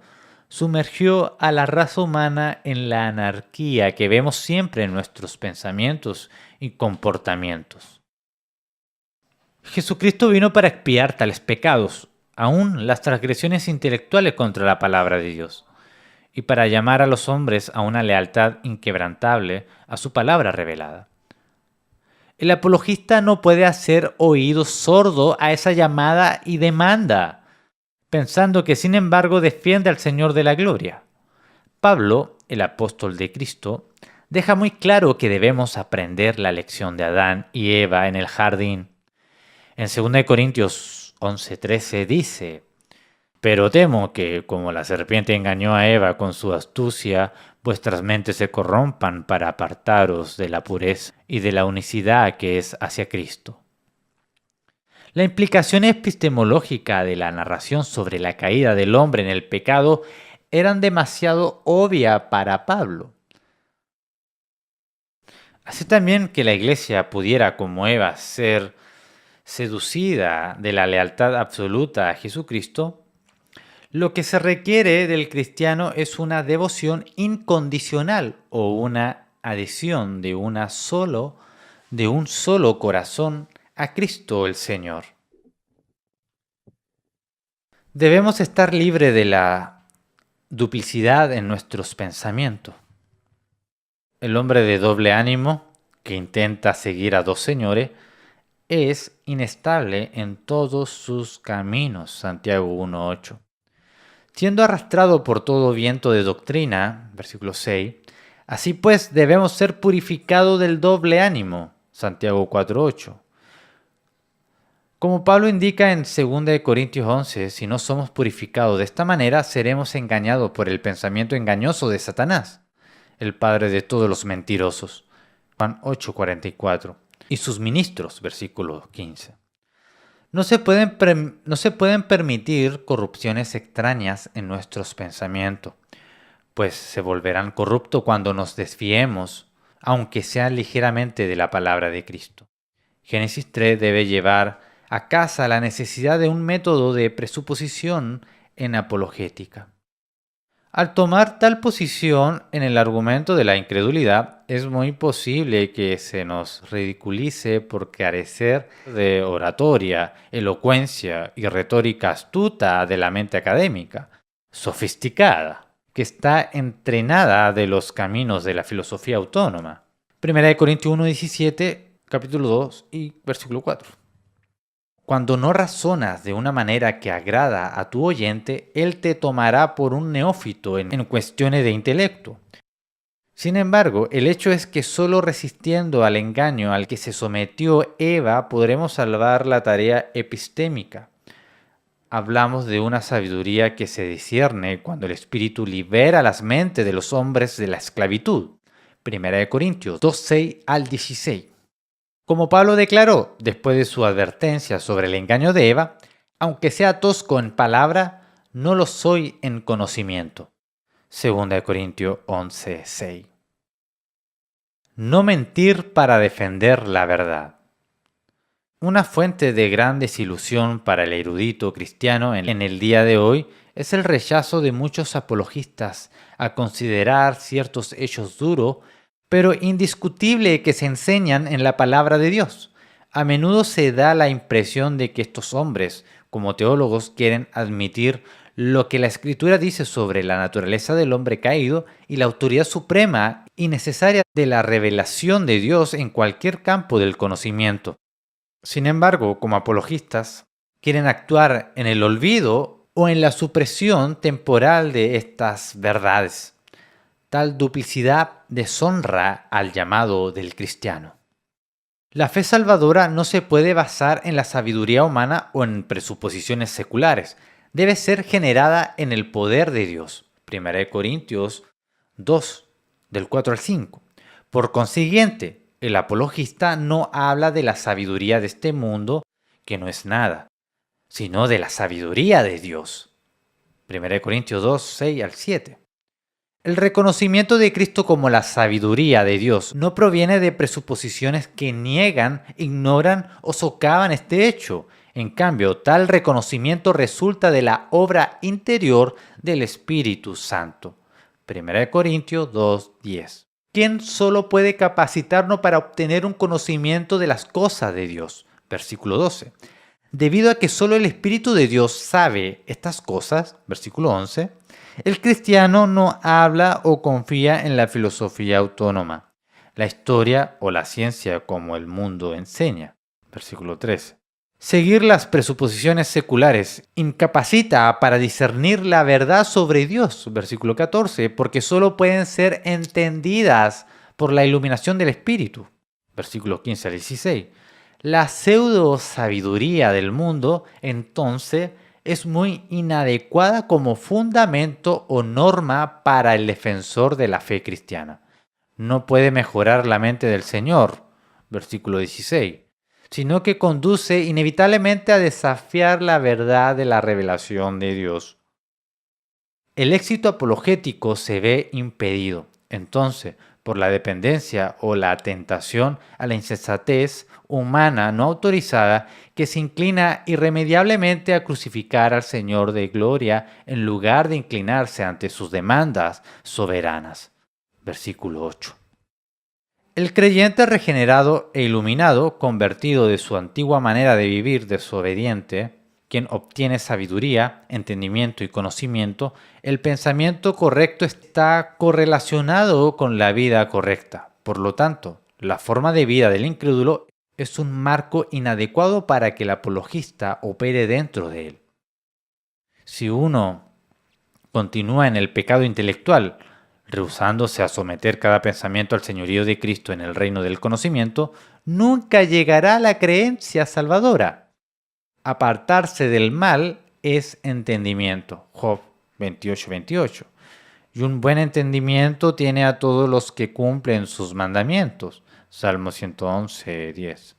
sumergió a la raza humana en la anarquía que vemos siempre en nuestros pensamientos y comportamientos. Jesucristo vino para expiar tales pecados, aún las transgresiones intelectuales contra la palabra de Dios, y para llamar a los hombres a una lealtad inquebrantable a su palabra revelada. El apologista no puede hacer oído sordo a esa llamada y demanda, pensando que sin embargo defiende al Señor de la gloria. Pablo, el apóstol de Cristo, deja muy claro que debemos aprender la lección de Adán y Eva en el jardín. En 2 Corintios 11:13 dice: pero temo que, como la serpiente engañó a Eva con su astucia, vuestras mentes se corrompan para apartaros de la pureza y de la unicidad que es hacia Cristo. La implicación epistemológica de la narración sobre la caída del hombre en el pecado eran demasiado obvia para Pablo. Así también que la iglesia pudiera, como Eva, ser seducida de la lealtad absoluta a Jesucristo, lo que se requiere del cristiano es una devoción incondicional o una adhesión de un solo corazón a Cristo el Señor. Debemos estar libres de la duplicidad en nuestros pensamientos. El hombre de doble ánimo, que intenta seguir a dos señores, es inestable en todos sus caminos. Santiago 1:8. Siendo arrastrado por todo viento de doctrina, versículo 6, así pues debemos ser purificados del doble ánimo. Santiago 4:8. Como Pablo indica en 2 Corintios 11, si no somos purificados de esta manera, seremos engañados por el pensamiento engañoso de Satanás, el padre de todos los mentirosos. Juan 8:44. Y sus ministros, versículo 15. No se pueden permitir corrupciones extrañas en nuestros pensamientos, pues se volverán corruptos cuando nos desviemos, aunque sea ligeramente de la palabra de Cristo. Génesis 3 debe llevar a casa la necesidad de un método de presuposición en apologética. Al tomar tal posición en el argumento de la incredulidad, es muy posible que se nos ridiculice por carecer de oratoria, elocuencia y retórica astuta de la mente académica, sofisticada, que está entrenada de los caminos de la filosofía autónoma. 1 Corintios 1:17, capítulo 2 y versículo 4. Cuando no razonas de una manera que agrada a tu oyente, él te tomará por un neófito en cuestiones de intelecto. Sin embargo, el hecho es que solo resistiendo al engaño al que se sometió Eva podremos salvar la tarea epistémica. Hablamos de una sabiduría que se discierne cuando el Espíritu libera las mentes de los hombres de la esclavitud. 1 Corintios 2:6 al 16. Como Pablo declaró después de su advertencia sobre el engaño de Eva, aunque sea tosco en palabra, no lo soy en conocimiento. 2 Corintios 11:6. No mentir para defender la verdad. Una fuente de gran desilusión para el erudito cristiano en el día de hoy es el rechazo de muchos apologistas a considerar ciertos hechos duros pero indiscutible que se enseñan en la palabra de Dios. A menudo se da la impresión de que estos hombres, como teólogos, quieren admitir lo que la Escritura dice sobre la naturaleza del hombre caído y la autoridad suprema y necesaria de la revelación de Dios en cualquier campo del conocimiento. Sin embargo, como apologistas, quieren actuar en el olvido o en la supresión temporal de estas verdades. Tal duplicidad deshonra al llamado del cristiano. La fe salvadora no se puede basar en la sabiduría humana o en presuposiciones seculares. Debe ser generada en el poder de Dios. 1 Corintios 2, del 4 al 5. Por consiguiente, el apologista no habla de la sabiduría de este mundo, que no es nada, sino de la sabiduría de Dios. 1 Corintios 2, 6 al 7. El reconocimiento de Cristo como la sabiduría de Dios no proviene de presuposiciones que niegan, ignoran o socavan este hecho. En cambio, tal reconocimiento resulta de la obra interior del Espíritu Santo. 1 Corintios 2:10. ¿Quién solo puede capacitarnos para obtener un conocimiento de las cosas de Dios? Versículo 12. Debido a que solo el Espíritu de Dios sabe estas cosas, versículo 11, el cristiano no habla o confía en la filosofía autónoma, la historia o la ciencia como el mundo enseña. Versículo 13. Seguir las presuposiciones seculares incapacita para discernir la verdad sobre Dios. Versículo 14. Porque solo pueden ser entendidas por la iluminación del Espíritu. Versículo 15 al 16. La pseudo sabiduría del mundo, entonces, es muy inadecuada como fundamento o norma para el defensor de la fe cristiana. No puede mejorar la mente del Señor, versículo 16, sino que conduce inevitablemente a desafiar la verdad de la revelación de Dios. El éxito apologético se ve impedido, entonces, por la dependencia o la tentación a la insensatez humana no autorizada que se inclina irremediablemente a crucificar al Señor de gloria en lugar de inclinarse ante sus demandas soberanas. Versículo 8. El creyente regenerado e iluminado, convertido de su antigua manera de vivir desobediente, quien obtiene sabiduría, entendimiento y conocimiento, el pensamiento correcto está correlacionado con la vida correcta. Por lo tanto, la forma de vida del incrédulo es un marco inadecuado para que el apologista opere dentro de él. Si uno continúa en el pecado intelectual, rehusándose a someter cada pensamiento al señorío de Cristo en el reino del conocimiento, nunca llegará a la creencia salvadora. Apartarse del mal es entendimiento. Job 28:28. Y un buen entendimiento tiene a todos los que cumplen sus mandamientos. Salmo 111:10.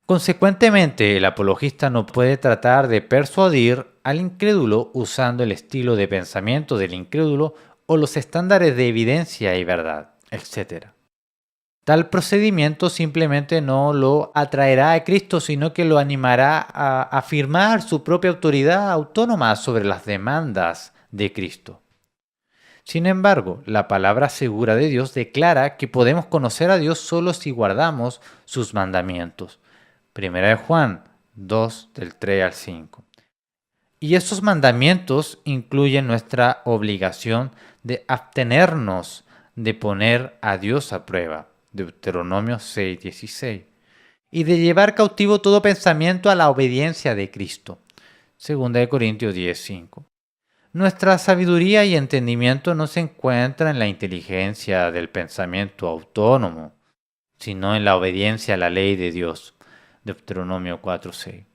Consecuentemente, el apologista no puede tratar de persuadir al incrédulo usando el estilo de pensamiento del incrédulo o los estándares de evidencia y verdad, etc. Tal procedimiento simplemente no lo atraerá a Cristo, sino que lo animará a afirmar su propia autoridad autónoma sobre las demandas de Cristo. Sin embargo, la palabra segura de Dios declara que podemos conocer a Dios solo si guardamos sus mandamientos. 1 Juan 2, del 3 al 5. Y esos mandamientos incluyen nuestra obligación de abstenernos de poner a Dios a prueba. Deuteronomio 6:16. Y de llevar cautivo todo pensamiento a la obediencia de Cristo. 2 Corintios 10:5. Nuestra sabiduría y entendimiento no se encuentran en la inteligencia del pensamiento autónomo, sino en la obediencia a la ley de Dios. Deuteronomio 4:6.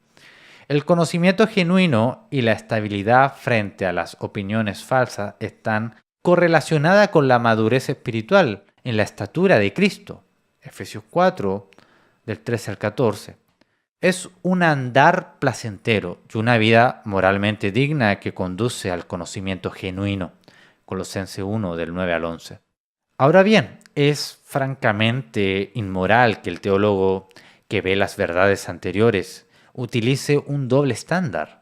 El conocimiento genuino y la estabilidad frente a las opiniones falsas están correlacionadas con la madurez espiritual en la estatura de Cristo. Efesios 4, del 13 al 14. Es un andar placentero y una vida moralmente digna que conduce al conocimiento genuino. Colosenses 1, del 9 al 11. Ahora bien, es francamente inmoral que el teólogo que ve las verdades anteriores utilice un doble estándar,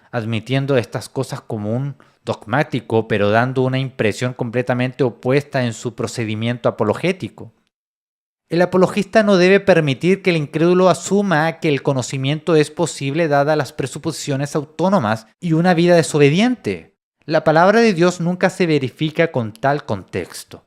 admitiendo estas cosas como un dogmático, pero dando una impresión completamente opuesta en su procedimiento apologético. El apologista no debe permitir que el incrédulo asuma que el conocimiento es posible dadas las presuposiciones autónomas y una vida desobediente. La palabra de Dios nunca se verifica con tal contexto.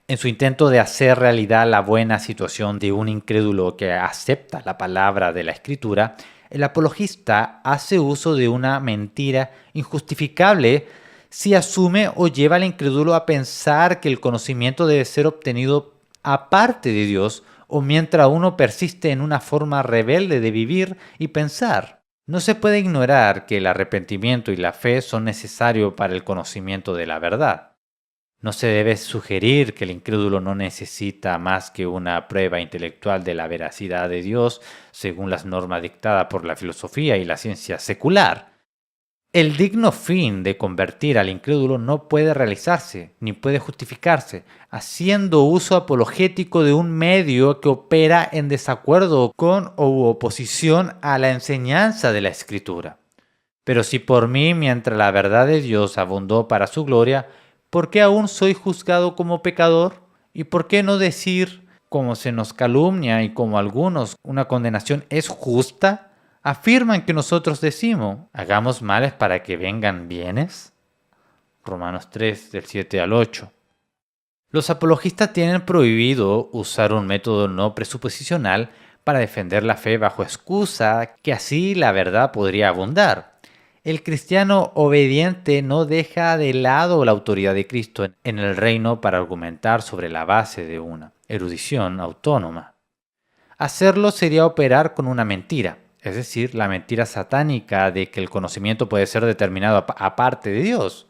En su intento de hacer realidad la buena situación de un incrédulo que acepta la palabra de la Escritura, el apologista hace uso de una mentira injustificable si asume o lleva al incrédulo a pensar que el conocimiento debe ser obtenido aparte de Dios o mientras uno persiste en una forma rebelde de vivir y pensar. No se puede ignorar que el arrepentimiento y la fe son necesarios para el conocimiento de la verdad. No se debe sugerir que el incrédulo no necesita más que una prueba intelectual de la veracidad de Dios según las normas dictadas por la filosofía y la ciencia secular. El digno fin de convertir al incrédulo no puede realizarse ni puede justificarse haciendo uso apologético de un medio que opera en desacuerdo con o oposición a la enseñanza de la Escritura. Pero si por mí, mientras la verdad de Dios abundó para su gloria, ¿por qué aún soy juzgado como pecador? ¿Y por qué no decir, como se nos calumnia y como algunos, una condenación es justa? ¿Afirman que nosotros decimos, hagamos males para que vengan bienes? Romanos 3, del 7 al 8. Los apologistas tienen prohibido usar un método no presuposicional para defender la fe bajo excusa que así la verdad podría abundar. El cristiano obediente no deja de lado la autoridad de Cristo en el reino para argumentar sobre la base de una erudición autónoma. Hacerlo sería operar con una mentira, es decir, la mentira satánica de que el conocimiento puede ser determinado aparte de Dios.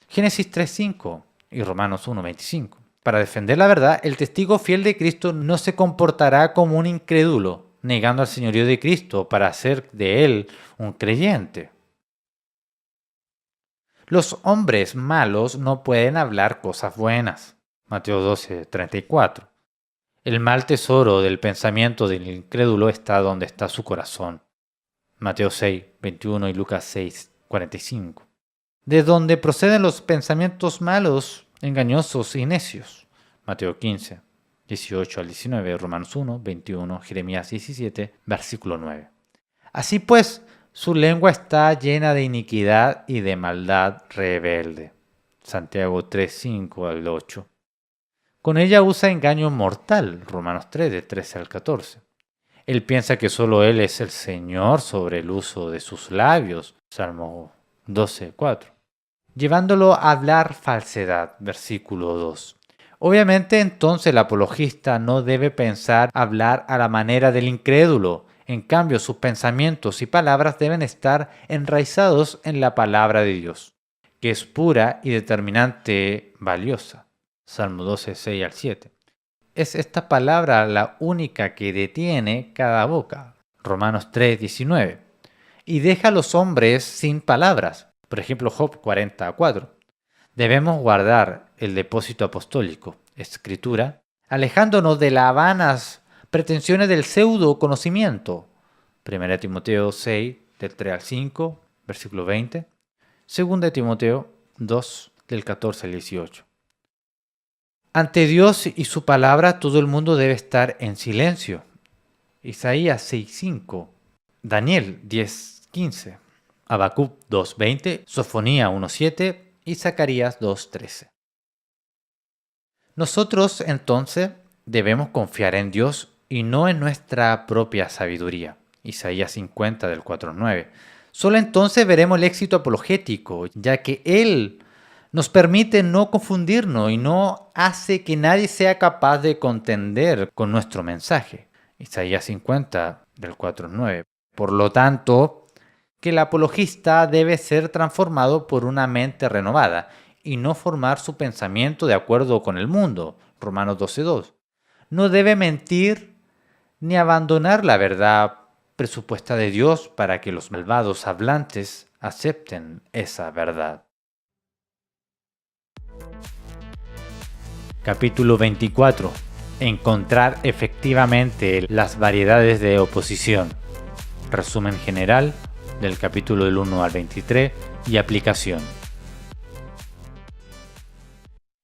Génesis 3:5 y Romanos 1:25. Para defender la verdad, el testigo fiel de Cristo no se comportará como un incrédulo, negando al señorío de Cristo para hacer de él un creyente. Los hombres malos no pueden hablar cosas buenas. Mateo 12:34. El mal tesoro del pensamiento del incrédulo está donde está su corazón. Mateo 6:21 y Lucas 6:45. De donde proceden los pensamientos malos, engañosos y necios. Mateo 15:18 al 19, Romanos 1:21, Jeremías 17, versículo 9. Así pues, su lengua está llena de iniquidad y de maldad rebelde. Santiago 3:5 al 8. Con ella usa engaño mortal, Romanos 3, de 13 al 14. Él piensa que solo Él es el Señor sobre el uso de sus labios, Salmo 12, 4. Llevándolo a hablar falsedad, versículo 2. Obviamente entonces el apologista no debe pensar hablar a la manera del incrédulo. En cambio, sus pensamientos y palabras deben estar enraizados en la palabra de Dios, que es pura y determinante valiosa. Salmo 12, 6 al 7. Es esta palabra la única que detiene cada boca. Romanos 3, 19. Y deja a los hombres sin palabras. Por ejemplo, Job 40, 4. Debemos guardar el depósito apostólico, escritura, alejándonos de las vanas pretensiones del pseudo conocimiento. 1 Timoteo 6, del 3 al 5, versículo 20. 2 Timoteo 2, del 14 al 18. Ante Dios y su palabra todo el mundo debe estar en silencio. Isaías 6, 5. Daniel 10, 15. Habacuc 2, 20. Sofonía 1, 7. Y Zacarías 2, 13. Nosotros entonces debemos confiar en Dios y no en nuestra propia sabiduría. Isaías 50 del 4 al 9. Solo entonces veremos el éxito apologético, ya que Él nos permite no confundirnos y no hace que nadie sea capaz de contender con nuestro mensaje. Isaías 50 del 4 al 9. Por lo tanto, que el apologista debe ser transformado por una mente renovada y no formar su pensamiento de acuerdo con el mundo. Romanos 12:2. No debe mentir ni abandonar la verdad presupuesta de Dios para que los malvados hablantes acepten esa verdad. Capítulo 24. Encontrar efectivamente las variedades de oposición. Resumen general del capítulo del 1 al 23 y aplicación.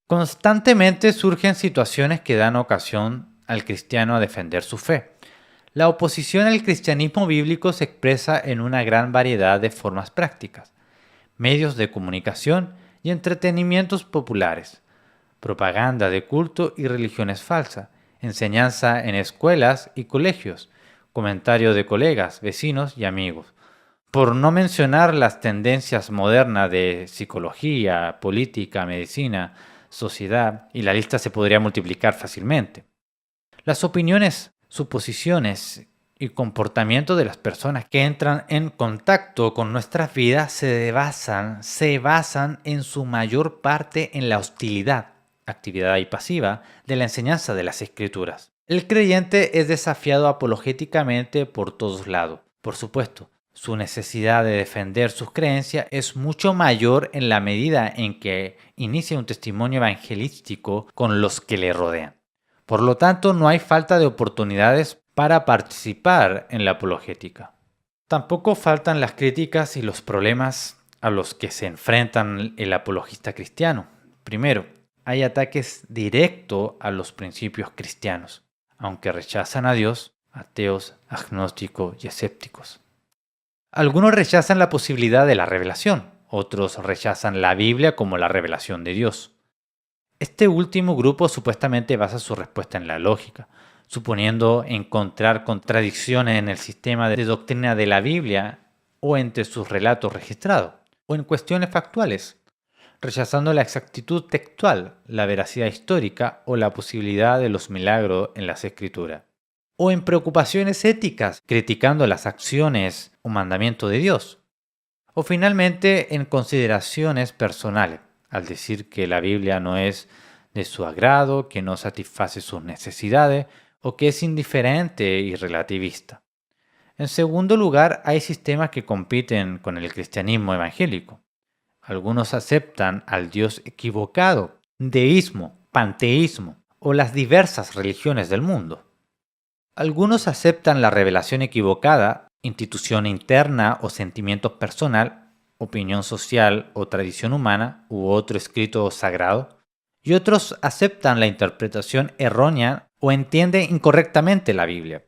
Constantemente surgen situaciones que dan ocasión al cristiano a defender su fe. La oposición al cristianismo bíblico se expresa en una gran variedad de formas prácticas, medios de comunicación y entretenimientos populares, propaganda de culto y religiones falsas, enseñanza en escuelas y colegios, comentario de colegas, vecinos y amigos. Por no mencionar las tendencias modernas de psicología, política, medicina, sociedad, y la lista se podría multiplicar fácilmente. Las opiniones, suposiciones y comportamiento de las personas que entran en contacto con nuestras vidas se basan en su mayor parte en la hostilidad, actividad y pasiva, de la enseñanza de las Escrituras. El creyente es desafiado apologéticamente por todos lados. Por supuesto, su necesidad de defender sus creencias es mucho mayor en la medida en que inicia un testimonio evangelístico con los que le rodean. Por lo tanto, no hay falta de oportunidades para participar en la apologética. Tampoco faltan las críticas y los problemas a los que se enfrentan el apologista cristiano. Primero, hay ataques directos a los principios cristianos, aunque rechazan a Dios, ateos, agnósticos y escépticos. Algunos rechazan la posibilidad de la revelación, otros rechazan la Biblia como la revelación de Dios. Este último grupo supuestamente basa su respuesta en la lógica, suponiendo encontrar contradicciones en el sistema de doctrina de la Biblia o entre sus relatos registrados, o en cuestiones factuales, rechazando la exactitud textual, la veracidad histórica o la posibilidad de los milagros en las Escrituras, o en preocupaciones éticas, criticando las acciones o mandamientos de Dios, o finalmente en consideraciones personales, al decir que la Biblia no es de su agrado, que no satisface sus necesidades o que es indiferente y relativista. En segundo lugar, hay sistemas que compiten con el cristianismo evangélico. Algunos aceptan al Dios equivocado, deísmo, panteísmo o las diversas religiones del mundo. Algunos aceptan la revelación equivocada, institución interna o sentimiento personal, opinión social o tradición humana u otro escrito sagrado, y otros aceptan la interpretación errónea o entienden incorrectamente la Biblia,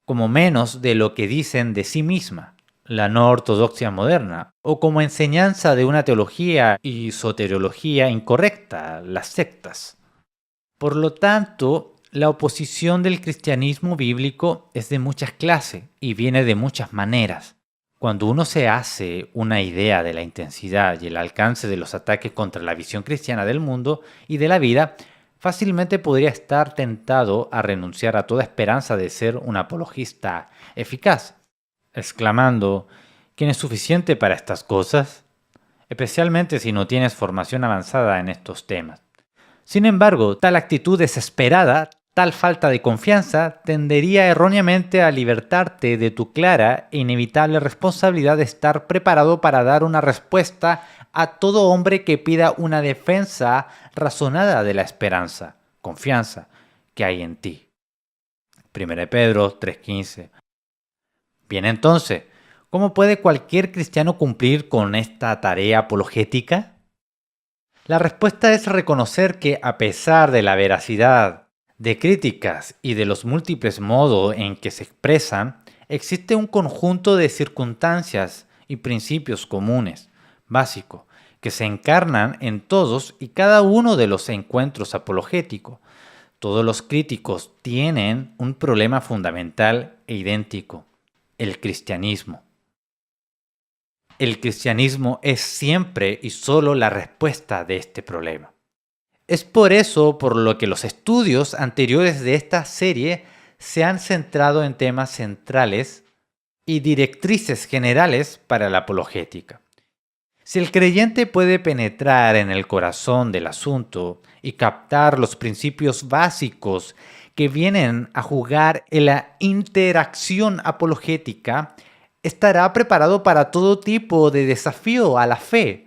como menos de lo que dicen de sí misma, la no ortodoxia moderna, o como enseñanza de una teología y soteriología incorrecta, las sectas. Por lo tanto, la oposición del cristianismo bíblico es de muchas clases y viene de muchas maneras. Cuando uno se hace una idea de la intensidad y el alcance de los ataques contra la visión cristiana del mundo y de la vida, fácilmente podría estar tentado a renunciar a toda esperanza de ser un apologista eficaz, exclamando: ¿quién es suficiente para estas cosas? Especialmente si no tienes formación avanzada en estos temas. Sin embargo, tal actitud desesperada, tal falta de confianza, tendería erróneamente a libertarte de tu clara e inevitable responsabilidad de estar preparado para dar una respuesta a todo hombre que pida una defensa razonada de la esperanza, confianza que hay en ti. 1 Pedro 3:15. Bien, entonces, ¿cómo puede cualquier cristiano cumplir con esta tarea apologética? La respuesta es reconocer que, a pesar de la veracidad de críticas y de los múltiples modos en que se expresan, existe un conjunto de circunstancias y principios comunes, básicos, que se encarnan en todos y cada uno de los encuentros apologéticos. Todos los críticos tienen un problema fundamental e idéntico: el cristianismo. El cristianismo es siempre y solo la respuesta de este problema. Es por eso por lo que los estudios anteriores de esta serie se han centrado en temas centrales y directrices generales para la apologética. Si el creyente puede penetrar en el corazón del asunto y captar los principios básicos que vienen a jugar en la interacción apologética, estará preparado para todo tipo de desafío a la fe.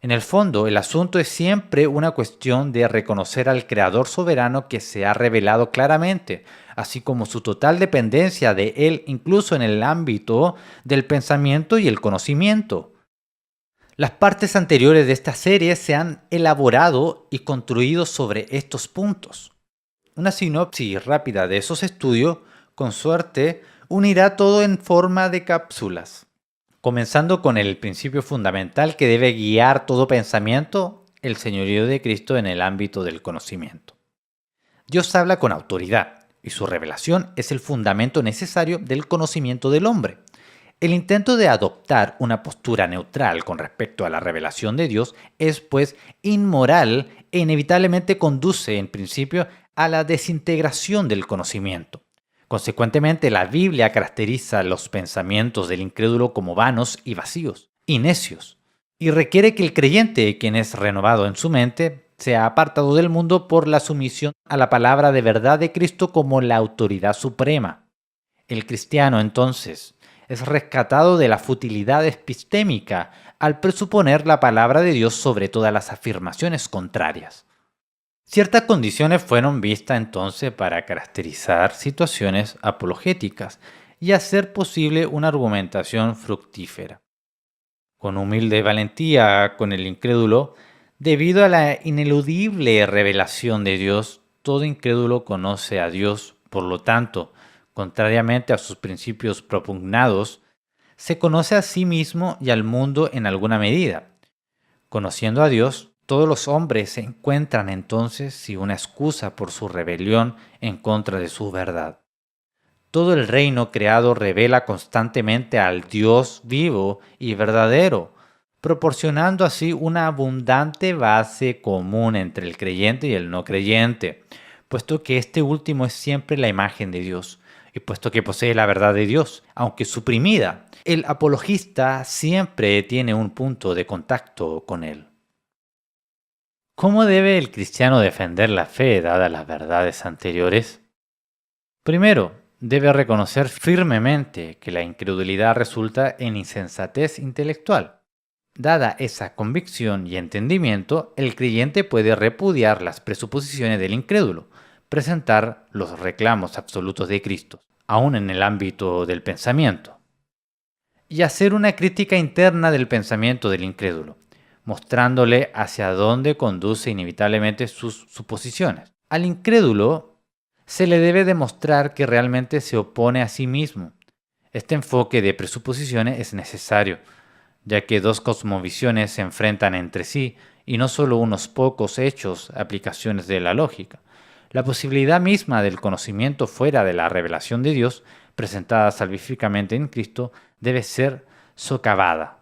En el fondo, el asunto es siempre una cuestión de reconocer al Creador soberano que se ha revelado claramente, así como su total dependencia de Él incluso en el ámbito del pensamiento y el conocimiento. Las partes anteriores de esta serie se han elaborado y construido sobre estos puntos. Una sinopsis rápida de esos estudios, con suerte, unirá todo en forma de cápsulas, comenzando con el principio fundamental que debe guiar todo pensamiento: el señorío de Cristo en el ámbito del conocimiento. Dios habla con autoridad y su revelación es el fundamento necesario del conocimiento del hombre. El intento de adoptar una postura neutral con respecto a la revelación de Dios es, pues, inmoral e inevitablemente conduce, en principio, a la desintegración del conocimiento. Consecuentemente, la Biblia caracteriza los pensamientos del incrédulo como vanos y vacíos, y necios, y requiere que el creyente, quien es renovado en su mente, sea apartado del mundo por la sumisión a la palabra de verdad de Cristo como la autoridad suprema. El cristiano, entonces, es rescatado de la futilidad epistémica al presuponer la palabra de Dios sobre todas las afirmaciones contrarias. Ciertas condiciones fueron vistas entonces para caracterizar situaciones apologéticas y hacer posible una argumentación fructífera. Con humilde valentía con el incrédulo, debido a la ineludible revelación de Dios, todo incrédulo conoce a Dios, por lo tanto, contrariamente a sus principios propugnados, se conoce a sí mismo y al mundo en alguna medida. Conociendo a Dios, todos los hombres se encuentran entonces sin una excusa por su rebelión en contra de su verdad. Todo el reino creado revela constantemente al Dios vivo y verdadero, proporcionando así una abundante base común entre el creyente y el no creyente, puesto que este último es siempre la imagen de Dios, y puesto que posee la verdad de Dios, aunque suprimida, el apologista siempre tiene un punto de contacto con él. ¿Cómo debe el cristiano defender la fe dadas las verdades anteriores? Primero, debe reconocer firmemente que la incredulidad resulta en insensatez intelectual. Dada esa convicción y entendimiento, el creyente puede repudiar las presuposiciones del incrédulo, presentar los reclamos absolutos de Cristo, aún en el ámbito del pensamiento, y hacer una crítica interna del pensamiento del incrédulo, mostrándole hacia dónde conduce inevitablemente sus suposiciones. Al incrédulo se le debe demostrar que realmente se opone a sí mismo. Este enfoque de presuposiciones es necesario, ya que dos cosmovisiones se enfrentan entre sí y no solo unos pocos hechos, aplicaciones de la lógica. La posibilidad misma del conocimiento fuera de la revelación de Dios, presentada salvíficamente en Cristo, debe ser socavada.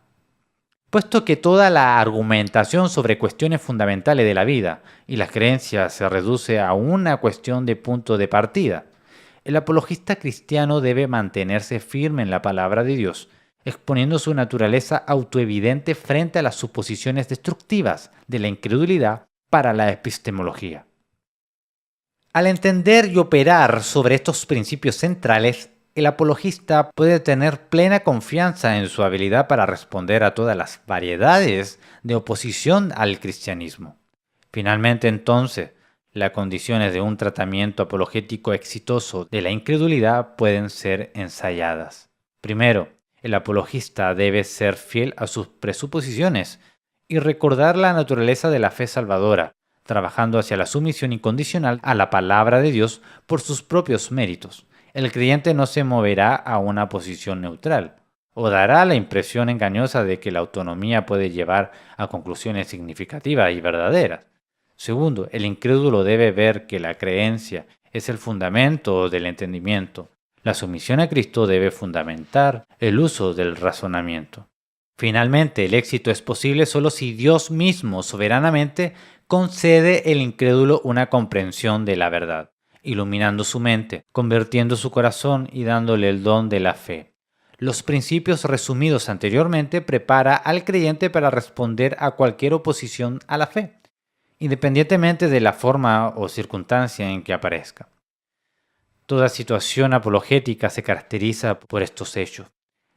Puesto que toda la argumentación sobre cuestiones fundamentales de la vida y las creencias se reduce a una cuestión de punto de partida, el apologista cristiano debe mantenerse firme en la palabra de Dios, exponiendo su naturaleza autoevidente frente a las suposiciones destructivas de la incredulidad para la epistemología. Al entender y operar sobre estos principios centrales, el apologista puede tener plena confianza en su habilidad para responder a todas las variedades de oposición al cristianismo. Finalmente, entonces, las condiciones de un tratamiento apologético exitoso de la incredulidad pueden ser ensayadas. Primero, el apologista debe ser fiel a sus presuposiciones y recordar la naturaleza de la fe salvadora, trabajando hacia la sumisión incondicional a la palabra de Dios por sus propios méritos. El creyente no se moverá a una posición neutral o dará la impresión engañosa de que la autonomía puede llevar a conclusiones significativas y verdaderas. Segundo, el incrédulo debe ver que la creencia es el fundamento del entendimiento. La sumisión a Cristo debe fundamentar el uso del razonamiento. Finalmente, el éxito es posible solo si Dios mismo soberanamente concede al incrédulo una comprensión de la verdad, iluminando su mente, convirtiendo su corazón y dándole el don de la fe. Los principios resumidos anteriormente prepara al creyente para responder a cualquier oposición a la fe, independientemente de la forma o circunstancia en que aparezca. Toda situación apologética se caracteriza por estos hechos.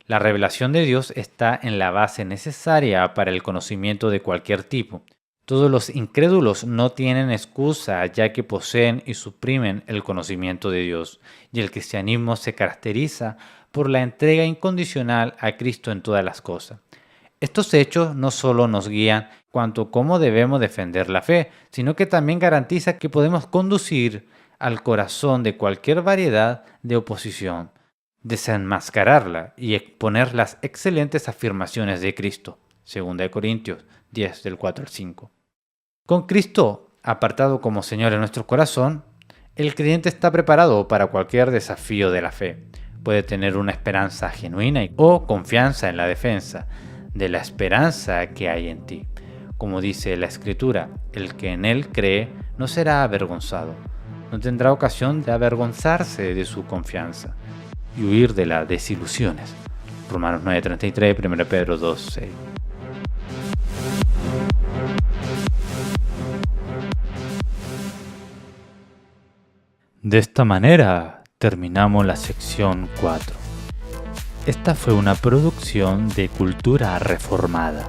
La revelación de Dios está en la base necesaria para el conocimiento de cualquier tipo. Todos los incrédulos no tienen excusa ya que poseen y suprimen el conocimiento de Dios, y el cristianismo se caracteriza por la entrega incondicional a Cristo en todas las cosas. Estos hechos no solo nos guían cuanto a cómo debemos defender la fe, sino que también garantiza que podemos conducir al corazón de cualquier variedad de oposición, desenmascararla y exponer las excelentes afirmaciones de Cristo. 2 Corintios 10, del 4 al 5. Con Cristo apartado como Señor en nuestro corazón, el creyente está preparado para cualquier desafío de la fe. Puede tener una esperanza genuina o confianza en la defensa de la esperanza que hay en ti. Como dice la Escritura, el que en él cree no será avergonzado. No tendrá ocasión de avergonzarse de su confianza y huir de las desilusiones. Romanos 9:33, 1 Pedro 2:6. De esta manera terminamos la sección 4. Esta fue una producción de Cultura Reformada.